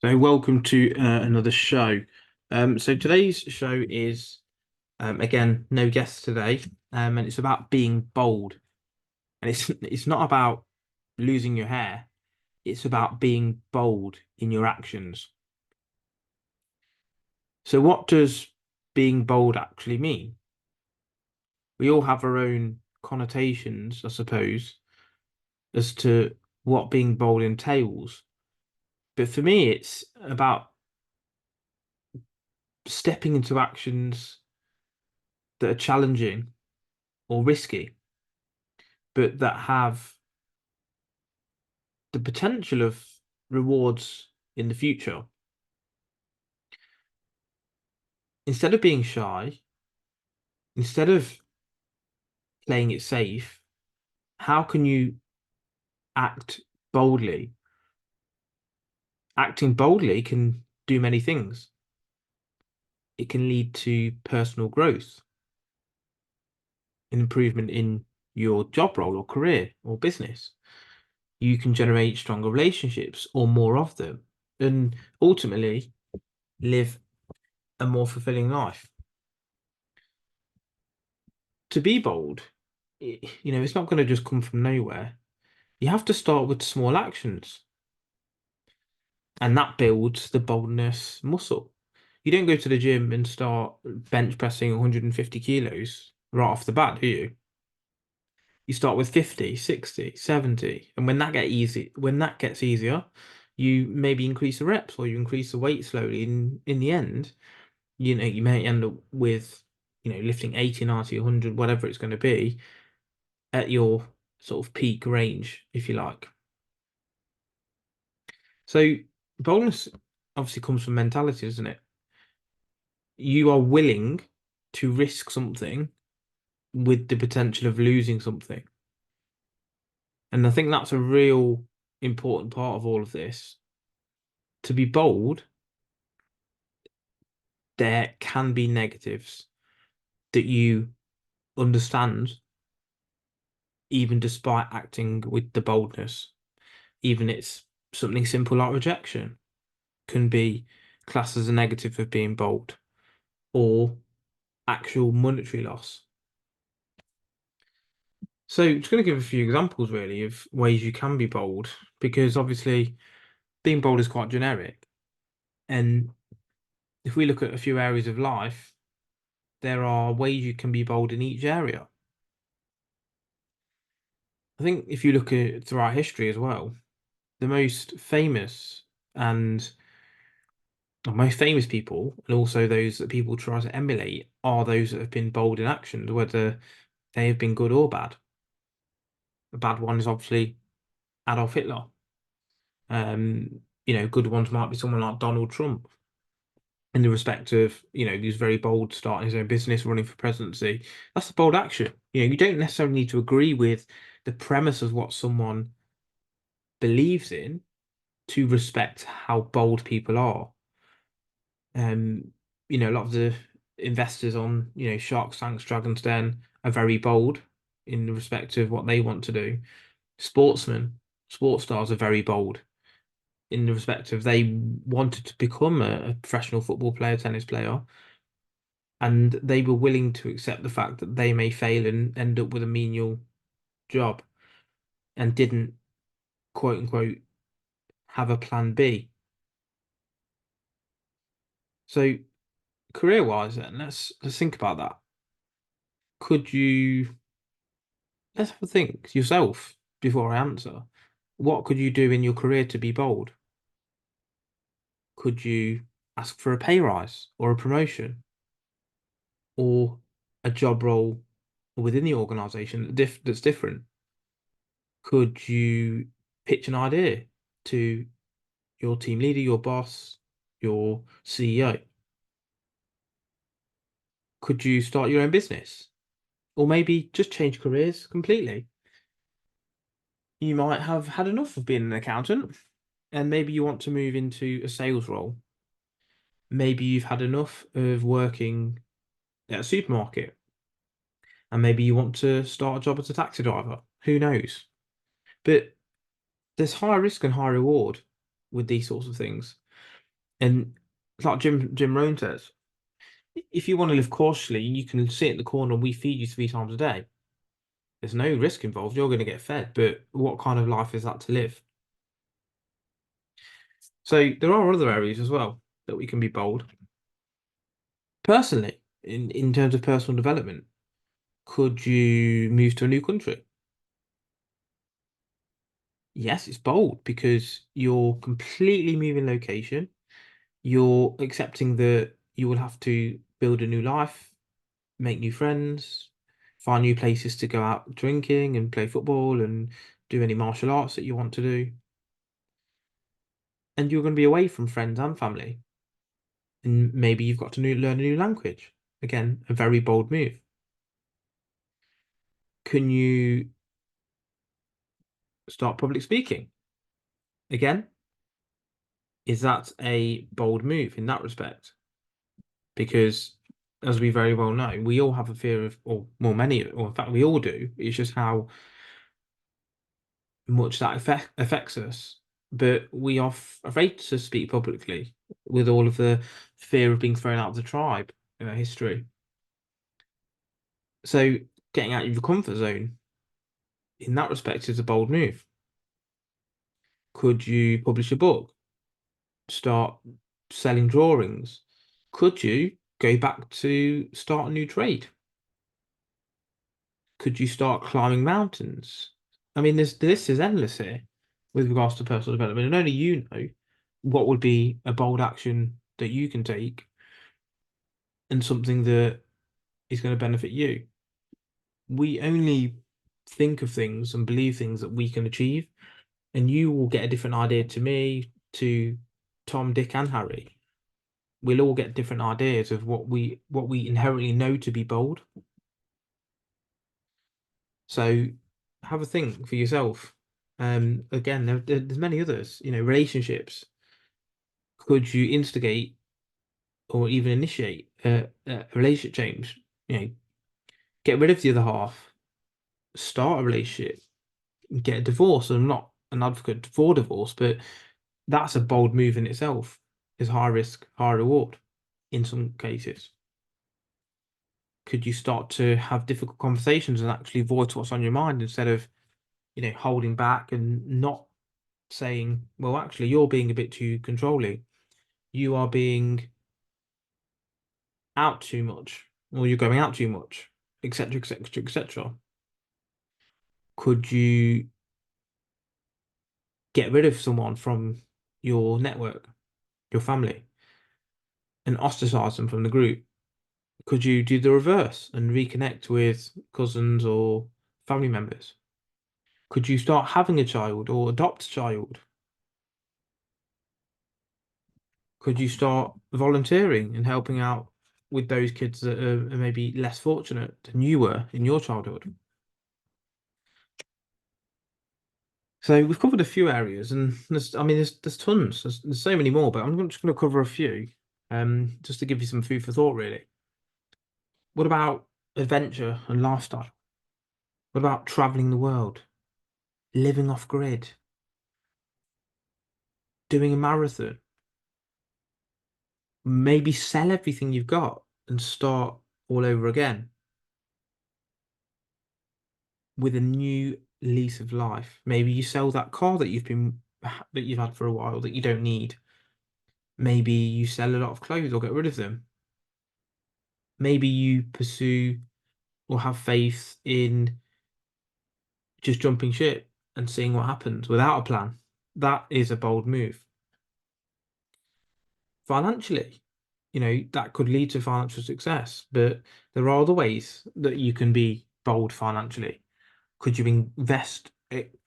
So welcome to another show. So today's show is again no guests today, and it's about being bold. And it's not about losing your hair. It's about being bold in your actions. So what does being bold actually mean? We all have our own connotations, I suppose, as to what being bold entails. But for me, it's about stepping into actions that are challenging or risky but that have the potential of rewards in the future. Instead of being shy, instead of playing it safe, how can you act boldly? Acting boldly can do many things. It can lead to personal growth, an improvement in your job role or career or business. You can generate stronger relationships or more of them, and ultimately live a more fulfilling life. To be bold, it's not going to just come from nowhere. You have to start with small actions, and that builds the boldness muscle. You don't go to the gym and start bench pressing 150 kilos right off the bat, do you? You start with 50, 60, 70, and when that gets easier, you maybe increase the reps or you increase the weight slowly. In the end, you may end up with, lifting 80, 90, 100, whatever it's going to be at your sort of peak range, if you like. So boldness obviously comes from mentality, doesn't it? You are willing to risk something with the potential of losing something. And I think that's a real important part of all of this. To be bold, there can be negatives that you understand, even despite acting with the boldness. Even it's something simple like rejection can be classed as a negative of being bold, or actual monetary loss. So, just going to give a few examples really of ways you can be bold, because obviously being bold is quite generic. And if we look at a few areas of life, there are ways you can be bold in each area. I think if you look at throughout history as well, the most famous and most famous people, and also those that people try to emulate, are those that have been bold in actions, whether they have been good or bad. A bad one is obviously Adolf Hitler. Good ones might be someone like Donald Trump in the respect of, he was very bold starting his own business, running for presidency. That's a bold action. You don't necessarily need to agree with the premise of what someone believes in to respect how bold people are. Um, a lot of the investors on, Shark Tank's Dragon's Den are very bold in the respect of what they want to do. Sportsmen, sports stars are very bold in the respect of they wanted to become a professional football player, tennis player, and they were willing to accept the fact that they may fail and end up with a menial job and didn't, quote unquote, have a plan B. So career-wise, then let's think about that. Could you let's have a think yourself before I answer. What could you do in your career to be bold? Could you ask for a pay rise or a promotion or a job role within the organization that's different? Could you pitch an idea to your team leader, your boss, your CEO? Could you start your own business? Or maybe just change careers completely? You might have had enough of being an accountant and maybe you want to move into a sales role. Maybe you've had enough of working at a supermarket and maybe you want to start a job as a taxi driver. Who knows? But there's high risk and high reward with these sorts of things. And like Jim Rohn says, if you want to live cautiously, you can sit in the corner and we feed you 3 times a day. There's no risk involved. You're going to get fed, but what kind of life is that to live? So there are other areas as well that we can be bold. Personally, in terms of personal development, could you move to a new country? Yes, it's bold because you're completely moving location. You're accepting that you will have to build a new life, make new friends, find new places to go out drinking and play football and do any martial arts that you want to do. And you're going to be away from friends and family. And maybe you've got to learn a new language. Again, a very bold move. Can you start public speaking? Again, is that a bold move in that respect? Because as we very well know, we all have a fear of, or more many, or in fact, we all do. It's just how much that affects us. But we are afraid to speak publicly with all of the fear of being thrown out of the tribe in our history. So getting out of your comfort zone in that respect is a bold move. Could you publish a book? Start selling drawings? Could you go back to start a new trade? Could you start climbing mountains? I mean, the list is endless here with regards to personal development, and only you know what would be a bold action that you can take and something that is going to benefit you. We only think of things and believe things that we can achieve, and you will get a different idea to me, to Tom, Dick, and Harry. We'll all get different ideas of what we inherently know to be bold. So have a think for yourself. Again, there's many others. Relationships. Could you instigate or even initiate a relationship change? Get rid of the other half, start a relationship, get a divorce. I'm not an advocate for divorce, but that's a bold move in itself. Is high risk, high reward in some cases. Could you start to have difficult conversations and actually voice what's on your mind instead of, holding back and not saying, well, actually, you're being a bit too controlling. You are being out too much, or you're going out too much, etc., etc., etc. Could you get rid of someone from your network, your family, and ostracize them from the group? Could you do the reverse and reconnect with cousins or family members? Could you start having a child or adopt a child? Could you start volunteering and helping out with those kids that are maybe less fortunate than you were in your childhood? So we've covered a few areas, and there's tons. There's so many more, but I'm just going to cover a few, just to give you some food for thought, really. What about adventure and lifestyle? What about traveling the world, living off grid, doing a marathon? Maybe sell everything you've got and start all over again with a new lease of life. Maybe you sell that car that you've had for a while that you don't need. Maybe you sell a lot of clothes or get rid of them. Maybe you pursue or have faith in just jumping ship and seeing what happens without a plan. That is a bold move. Financially, that could lead to financial success, but there are other ways that you can be bold financially. Could you invest it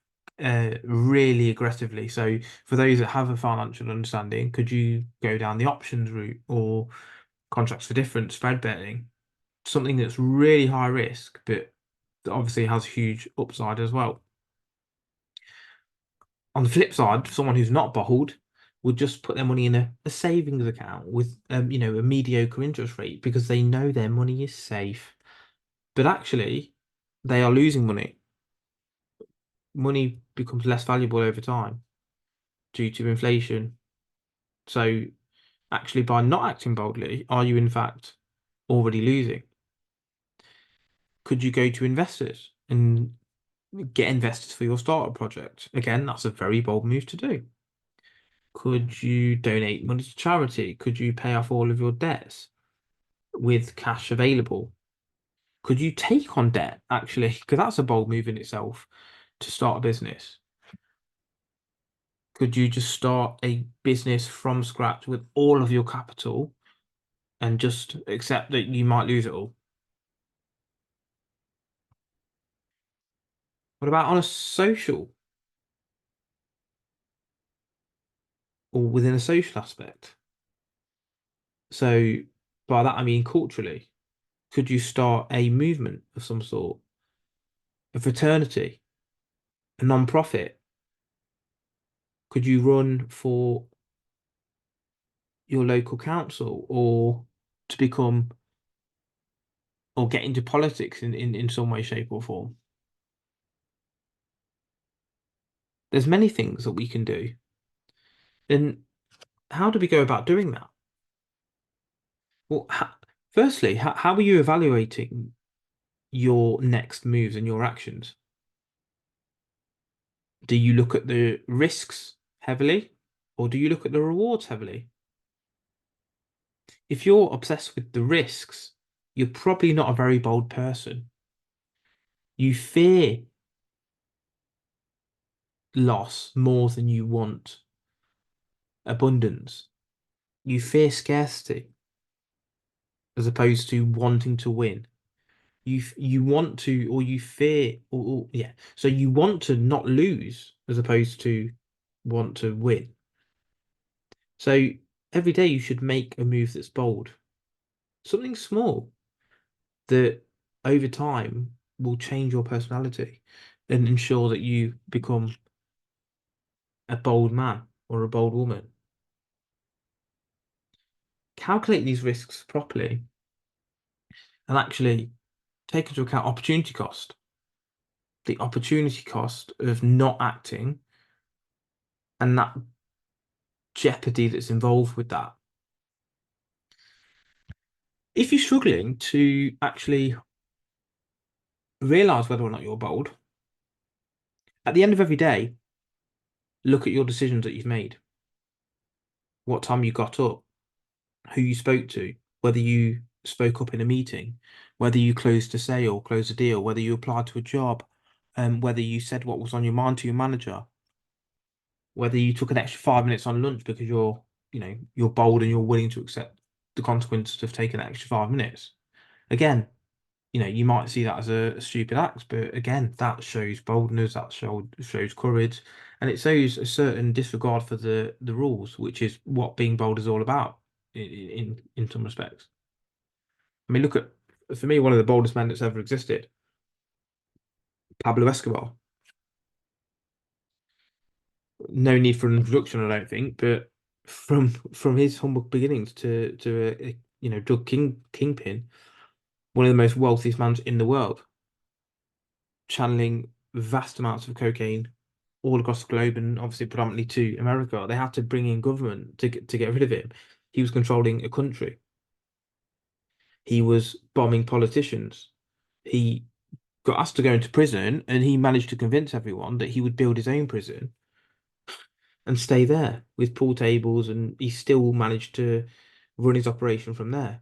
really aggressively? So for those that have a financial understanding, could you go down the options route or contracts for difference, spread betting, something that's really high risk, but that obviously has huge upside as well. On the flip side, someone who's not bold would just put their money in a savings account with a mediocre interest rate because they know their money is safe. But actually, they are losing money. Money becomes less valuable over time due to inflation. So Actually, by not acting boldly, are you in fact already losing? Could you go to investors and get investors for your startup project? Again, that's a very bold move to do. Could you donate money to charity? Could you pay off all of your debts with cash available? Could you take on debt, actually? Because that's a bold move in itself to start a business. Could you just start a business from scratch with all of your capital and just accept that you might lose it all? What about on a social or within a social aspect? So by that I mean culturally. Could you start a movement of some sort, a fraternity, a non-profit? Could you run for your local council or to become or get into politics in some way, shape, or form? There's many things that we can do. Then how do we go about doing that? Well, firstly, how are you evaluating your next moves and your actions? Do you look at the risks heavily or do you look at the rewards heavily? If you're obsessed with the risks, you're probably not a very bold person. You fear loss more than you want abundance. You fear scarcity as opposed to wanting to win. You want to, or you fear, or yeah. So you want to not lose as opposed to want to win. So every day you should make a move that's bold, something small that over time will change your personality and ensure that you become a bold man or a bold woman. Calculate these risks properly and actually take into account opportunity cost, the opportunity cost of not acting and that jeopardy that's involved with that. If you're struggling to actually realize whether or not you're bold, at the end of every day, look at your decisions that you've made, what time you got up, who you spoke to, whether you spoke up in a meeting, whether you closed a sale, closed a deal, whether you applied to a job, whether you said what was on your mind to your manager, whether you took an extra 5 minutes on lunch because you're bold and you're willing to accept the consequences of taking an extra 5 minutes. Again, you might see that as a stupid act, but again, that shows boldness, that shows courage, and it shows a certain disregard for the rules, which is what being bold is all about in some respects. I mean, look at for me, one of the boldest men that's ever existed, Pablo Escobar. No need for an introduction, I don't think, but from his humble beginnings to a drug kingpin, one of the most wealthiest men in the world, channeling vast amounts of cocaine all across the globe and obviously predominantly to America. They had to bring in government to get rid of him. He was controlling a country. He was bombing politicians. He got asked to go into prison, and he managed to convince everyone that he would build his own prison and stay there with pool tables, and he still managed to run his operation from there.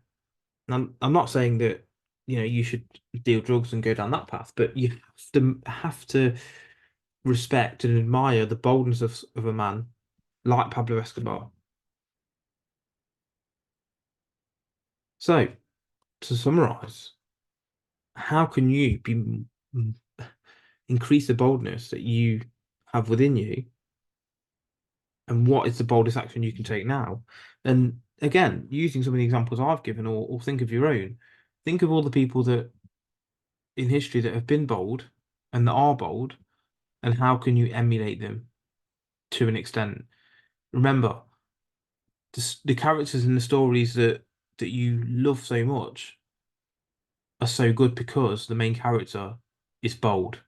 And I'm not saying that you should deal drugs and go down that path, but you have to respect and admire the boldness of a man like Pablo Escobar. So, to summarize, how can you increase the boldness that you have within you, and what is the boldest action you can take now? And again, using some of the examples I've given, or think of your own. Think of all the people that in history that have been bold and that are bold, and how can you emulate them to an extent? Remember, the characters in the stories that you love so much are so good because the main character is bold.